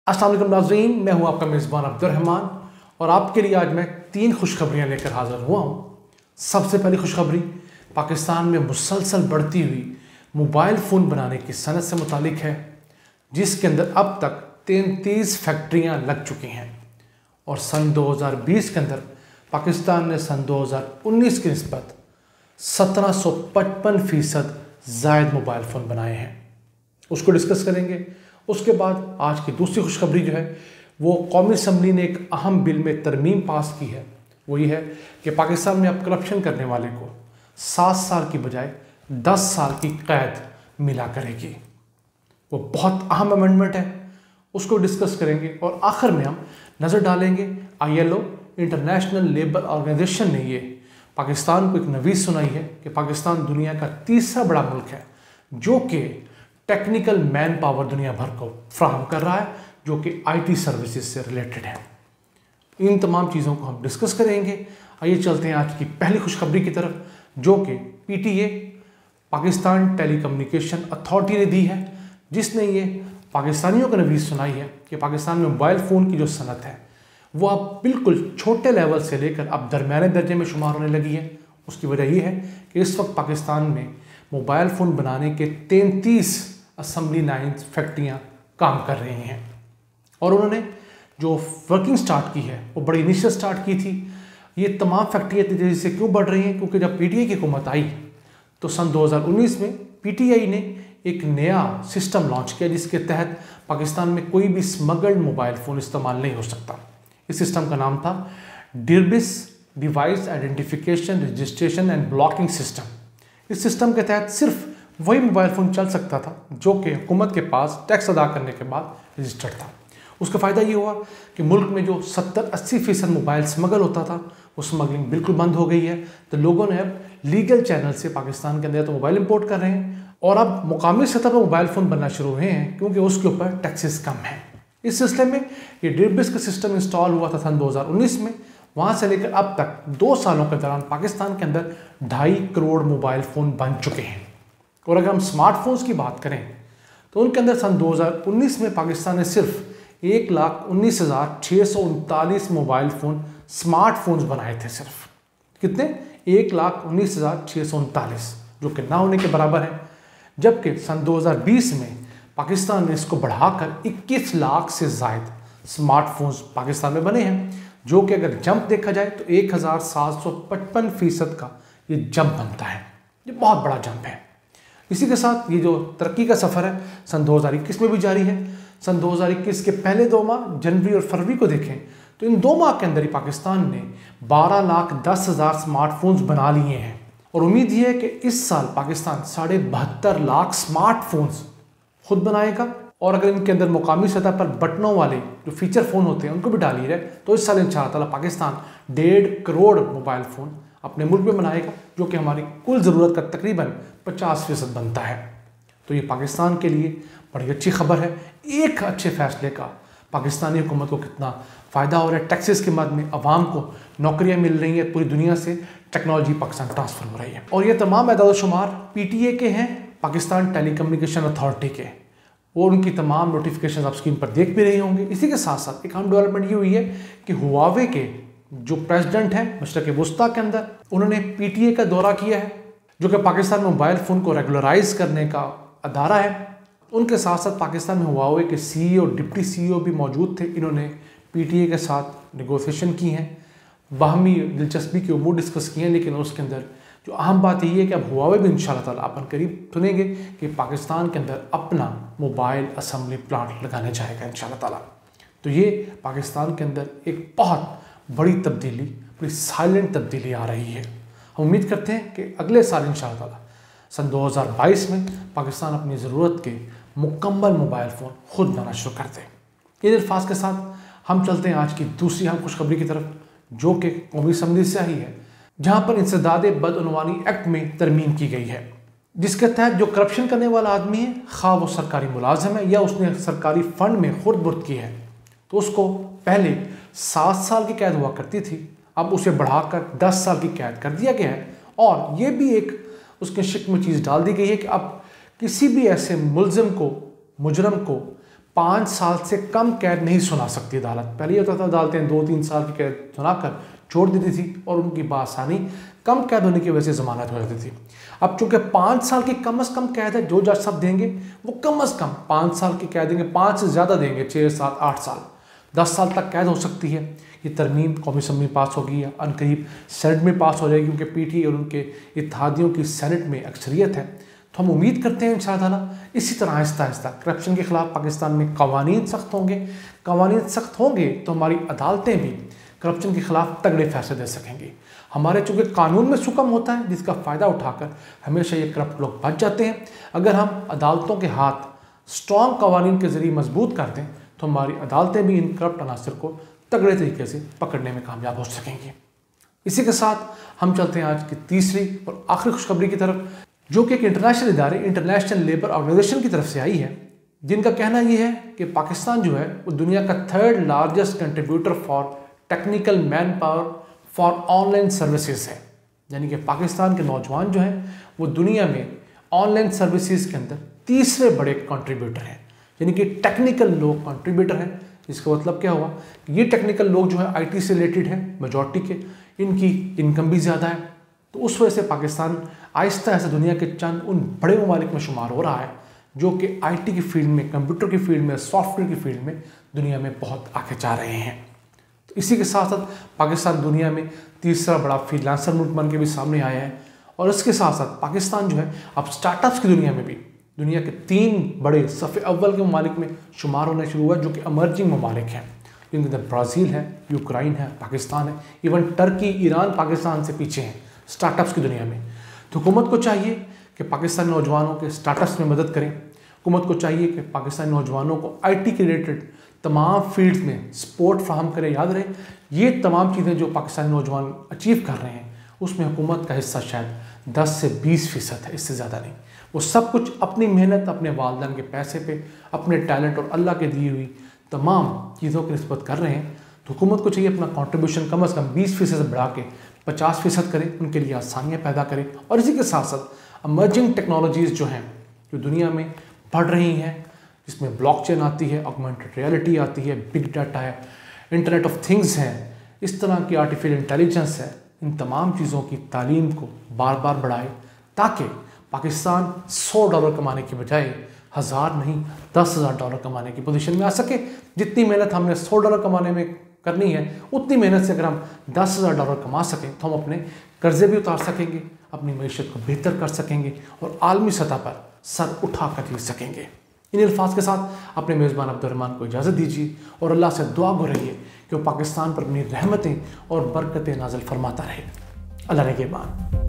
अस्सलाम वालेकुम नाज़रीन, मैं हूं आपका मेज़बान अब्दुर्रहमान और आपके लिए आज मैं 3 खुशखबरियां लेकर हाज़िर हुआ हूं। सबसे पहली खुशखबरी पाकिस्तान में मुसलसल बढ़ती हुई मोबाइल फ़ोन बनाने की सनत से मुतालिक है, जिसके अंदर अब तक 33 फैक्ट्रियां लग चुकी हैं और सन 2020 के अंदर पाकिस्तान ने सन 2019 की निस्बत 1755% ज़ायद मोबाइल फ़ोन बनाए हैं। उसको डिस्कस करेंगे। उसके बाद आज की दूसरी खुशखबरी जो है वो कौमी असम्बली ने एक अहम बिल में तरमीम पास की है। वो ये है कि पाकिस्तान में अब करप्शन करने वाले को 7 साल की बजाय 10 साल की कैद मिला करेगी। वो बहुत अहम अमेंडमेंट है, उसको डिस्कस करेंगे और आखिर में हम नज़र डालेंगे ILO इंटरनेशनल लेबर ऑर्गेनाइजेशन ने ये पाकिस्तान को एक नवीज़ सुनाई है कि पाकिस्तान दुनिया का तीसरा बड़ा मुल्क है जो कि टेक्निकल मैन पावर दुनिया भर को फ्राहम कर रहा है, जो कि IT सर्विसेज से रिलेटेड है। इन तमाम चीज़ों को हम डिस्कस करेंगे। आइए चलते हैं आज की पहली खुशखबरी की तरफ, जो कि PTA पाकिस्तान टेलीकम्युनिकेशन अथॉरिटी ने दी है, जिसने ये पाकिस्तानियों को नवीज़ सुनाई है कि पाकिस्तान में मोबाइल फ़ोन की जो सनत है वो अब बिल्कुल छोटे लेवल से लेकर अब दरमियाने दर्जे में शुमार होने लगी है। उसकी वजह ये है कि इस वक्त पाकिस्तान में मोबाइल फ़ोन बनाने के 33 असम्बली लाइन फैक्ट्रियाँ काम कर रही हैं और उन्होंने जो वर्किंग स्टार्ट की है वो बड़ी इनिशियल स्टार्ट की थी। ये तमाम फैक्ट्रियाँ इतनी तेज़ी से क्यों बढ़ रही हैं? क्योंकि जब PTA की हुकूमत आई तो सन 2019 में PTI ने एक नया सिस्टम लॉन्च किया जिसके तहत पाकिस्तान में कोई भी स्मगल्ड मोबाइल फ़ोन इस्तेमाल नहीं हो सकता। इस सिस्टम का नाम था DIRBS device identification registration and blocking system. इस सिस्टम के तहत सिर्फ वही मोबाइल फ़ोन चल सकता था जो कि हुकूमत के पास टैक्स अदा करने के बाद रजिस्टर्ड था। उसका फ़ायदा ये हुआ कि मुल्क में जो 70-80% मोबाइल स्मगल होता था वो स्मगलिंग बिल्कुल बंद हो गई है। तो लोगों ने अब लीगल चैनल से पाकिस्तान के अंदर तो मोबाइल इंपोर्ट कर रहे हैं और अब मुकामी सतह पर मोबाइल फ़ोन बनना शुरू हुए हैं क्योंकि उसके ऊपर टैक्सेस कम हैं। इस सिलसिले में ये डिरबिस का सिस्टम इंस्टॉल हुआ था सन 2019 में। वहाँ से लेकर अब तक 2 सालों के दौरान पाकिस्तान के अंदर 2.5 करोड़ मोबाइल फ़ोन बन चुके हैं। और अगर हम स्मार्टफोन्स की बात करें तो उनके अंदर सन 2019 में पाकिस्तान ने सिर्फ 1,19,639 मोबाइल फ़ोन स्मार्टफोन्स बनाए थे। सिर्फ कितने? 1,19,639, जो कि ना होने के बराबर है। जबकि सन 2020 में पाकिस्तान ने इसको बढ़ाकर 21 लाख से ज़ायद स्मार्टफोन्स पाकिस्तान में बने हैं, जो कि अगर जंप देखा जाए तो 1755% का ये जंप बनता है। ये बहुत बड़ा जंप है। इसी के साथ ये जो तरक्की का सफ़र है सन 2021 में भी जारी है। सन 2021 के पहले 2 माह जनवरी और फरवरी को देखें तो इन 2 माह के अंदर ही पाकिस्तान ने 12,10,000 स्मार्टफोन्स बना लिए हैं और उम्मीद ये है कि इस साल पाकिस्तान 72 लाख स्मार्टफोन्स खुद बनाएगा। और अगर इनके अंदर मुकामी सतह पर बटनों वाले जो फीचर फ़ोन होते हैं उनको भी डाल लिया जाए तो इस साल इंशाअल्लाह पाकिस्तान 1.5 करोड़ मोबाइल फ़ोन अपने मुल्क में बनाएगा, जो कि हमारी कुल ज़रूरत का तकरीबन 50% बनता है। तो ये पाकिस्तान के लिए बड़ी अच्छी खबर है। एक अच्छे फ़ैसले का पाकिस्तानी हुकूमत को कितना फ़ायदा हो रहा है। टैक्सेस के मद में आवाम को नौकरियाँ मिल रही हैं, पूरी दुनिया से टेक्नोलॉजी पाकिस्तान ट्रांसफ़र हो रही है। और ये तमाम एदाद शुमार PTA के हैं, पाकिस्तान टेलीकम्युनिकेशन अथॉरिटी के, और उनकी तमाम नोटिफिकेशन आप स्क्रीन पर देख भी रहे होंगे। इसी के साथ साथ एक अहम डेवलपमेंट ये हुई है कि हुआवे के जो प्रेसिडेंट हैं मशरक़ वुस्ता के अंदर, उन्होंने PTA का दौरा किया है, जो कि पाकिस्तान में मोबाइल फ़ोन को रेगुलराइज करने का अदारा है। उनके साथ साथ पाकिस्तान में हुआवे के CEO डिप्टी CEO भी मौजूद थे। इन्होंने PTA के साथ नेगोशिएशन की हैं, बाहमी दिलचस्पी के उमूर डिस्कस किए हैं। लेकिन उसके अंदर जो अहम बात यही है कि अब हुआवे भी इंशाअल्लाह ताला अपन करीब सुनेंगे कि पाकिस्तान के अंदर अपना मोबाइल असम्बली प्लांट लगाने जाएगा इंशाअल्लाह ताला। तो ये पाकिस्तान के अंदर एक बहुत बड़ी तब्दीली, बड़ी साइलेंट तब्दीली आ रही है। हम उम्मीद करते हैं कि अगले साल इंशाअल्लाह ताला सन 2022 में पाकिस्तान अपनी ज़रूरत के मुकम्मल मोबाइल फ़ोन खुद बनाना शुरू कर दे। इन अल्फाज के साथ हम चलते हैं आज की दूसरी अहम खुशखबरी की तरफ, जो कि कौमी असम्बली से आई है, जहाँ पर इंसदाद बदअनवानी एक्ट में तरमीम की गई है, जिसके तहत जो करप्शन करने वाला आदमी है, खा वो सरकारी मुलाजिम है या उसने सरकारी फ़ंड में खुर्द-बुर्द की है, तो उसको पहले 7 साल की कैद हुआ करती थी, अब उसे बढ़ाकर 10 साल की कैद कर दिया गया है। और ये भी एक उसके शिक में चीज़ डाल दी गई है कि अब किसी भी ऐसे मुलजिम को, मुजरम को 5 साल से कम कैद नहीं सुना सकती अदालत। पहले ये होता था अदालतें 2-3 साल की कैद सुनाकर छोड़ देती थी और उनकी बासानी कम कैद होने की वजह से जमानत हो जाती थी। अब चूंकि 5 साल की कम से कम कैद है, जो जज साहब देंगे वो कम से कम 5 साल की कैद देंगे, 5 से ज़्यादा देंगे, 6, 7, 8 साल, 10 साल तक कैद हो सकती है। ये तरमीम कौमी असम्बली में पास होगी या अनकरीब सेनेट में पास हो जाएगी, क्योंकि पीटी और उनके इत्तेहादियों की सेनेट में अक्सरियत है। तो हम उम्मीद करते हैं इंशाअल्लाह इसी तरह आहिस्ता आहिस्ता करप्शन के ख़िलाफ़ पाकिस्तान में कवानीन सख्त होंगे। कवानीन सख्त होंगे तो हमारी अदालतें भी करप्शन के ख़िलाफ़ तगड़े फैसले दे सकेंगी। हमारे चूँकि कानून में सुकम होता है, जिसका फ़ायदा उठाकर हमेशा ये करप्ट लोग बच जाते हैं। अगर हम अदालतों के हाथ स्ट्रॉन्ग कवानीन के ज़रिए मजबूत कर दें तो हमारी अदालतें भी इन करप्ट अनासर को तगड़े तरीके से पकड़ने में कामयाब हो सकेंगी। इसी के साथ हम चलते हैं आज की तीसरी और आखिरी खुशखबरी की तरफ, जो कि एक इंटरनेशनल इदारे इंटरनेशनल लेबर ऑर्गेनाइजेशन की तरफ से आई है, जिनका कहना यह है कि पाकिस्तान जो है वो दुनिया का 3rd largest contributor for technical man power for online services है। यानी कि पाकिस्तान के नौजवान जो हैं वो दुनिया में ऑनलाइन सर्विसेज के अंदर तीसरे बड़े कंट्रीब्यूटर हैं, यानी कि टेक्निकल लोग कंट्रीब्यूटर हैं। इसका मतलब क्या हुआ कि ये टेक्निकल लोग जो है आईटी से रिलेटेड हैं, मेजॉरिटी के, इनकी इनकम भी ज़्यादा है। तो उस वजह से पाकिस्तान आहिस्ता आहिस्ता दुनिया के चंद उन बड़े ममालिक में शुमार हो रहा है जो कि आईटी की फील्ड में, कंप्यूटर की फील्ड में, सॉफ्टवेयर की फील्ड में दुनिया में बहुत आगे जा रहे हैं। तो इसी के साथ साथ पाकिस्तान दुनिया में तीसरा बड़ा फ्रीलांसर मुल्क बन के भी सामने आया है। और इसके साथ साथ पाकिस्तान जो है अब स्टार्टअप्स की दुनिया में भी दुनिया के 3 बड़े सफ़े अव्वल के ममालिक में शुमार होने शुरू हुआ, जो कि अमर्जिंग ममालिक हैं, जिनके अंदर ब्राज़ील है, यूक्रेन है, पाकिस्तान है, इवन टर्की, ईरान पाकिस्तान से पीछे हैं स्टार्टअप्स की दुनिया में। तो हुकूमत को चाहिए कि पाकिस्तानी नौजवानों के स्टार्टअप्स में मदद करें। हुकूमत को चाहिए कि पाकिस्तानी नौजवानों को आईटी के रिलेटेड तमाम फील्ड्स में सपोर्ट फ्राहम करें। याद रहे ये तमाम चीज़ें जो पाकिस्तानी नौजवान अचीव कर रहे हैं उसमें हुकूमत का हिस्सा शायद 10 से 20% है, इससे ज़्यादा नहीं। वो सब कुछ अपनी मेहनत, अपने वालिदैन के पैसे पे, अपने टैलेंट और अल्लाह के दी हुई तमाम चीज़ों की निस्बत कर रहे हैं। तो हुकूमत को चाहिए अपना कंट्रीब्यूशन कम से कम 20% बढ़ा के 50% करें, उनके लिए आसानियाँ पैदा करें। और इसी के साथ साथ अमर्जिंग टेक्नोलॉजीज़ जो हैं जो दुनिया में बढ़ रही हैं, जिसमें ब्लॉकचेन आती है, ऑगमेंटेड रियलिटी आती है, बिग डाटा है, इंटरनेट ऑफ थिंग्स है, इस तरह की आर्टिफिशियल इंटेलिजेंस है, इन तमाम चीज़ों की तालीम को बार बार बढ़ाए ताकि पाकिस्तान $100 कमाने की बजाय 1000 नहीं $10,000 कमाने की पोजीशन में आ सके। जितनी मेहनत हमने $100 कमाने में करनी है उतनी मेहनत से अगर हम $10,000 कमा सकें तो हम अपने कर्जे भी उतार सकेंगे, अपनी मईशत को बेहतर कर सकेंगे और आलमी सतह पर सर उठा कर जी सकेंगे। इन अल्फाज के साथ अपने मेज़बान अब्दुर्रहमान को इजाज़त दीजिए और अल्लाह से दुआ गो रहिए कि वो पाकिस्तान पर अपनी रहमतें और बरकतें नाज़िल फरमाता रहे। अल्लाह ने के बाद।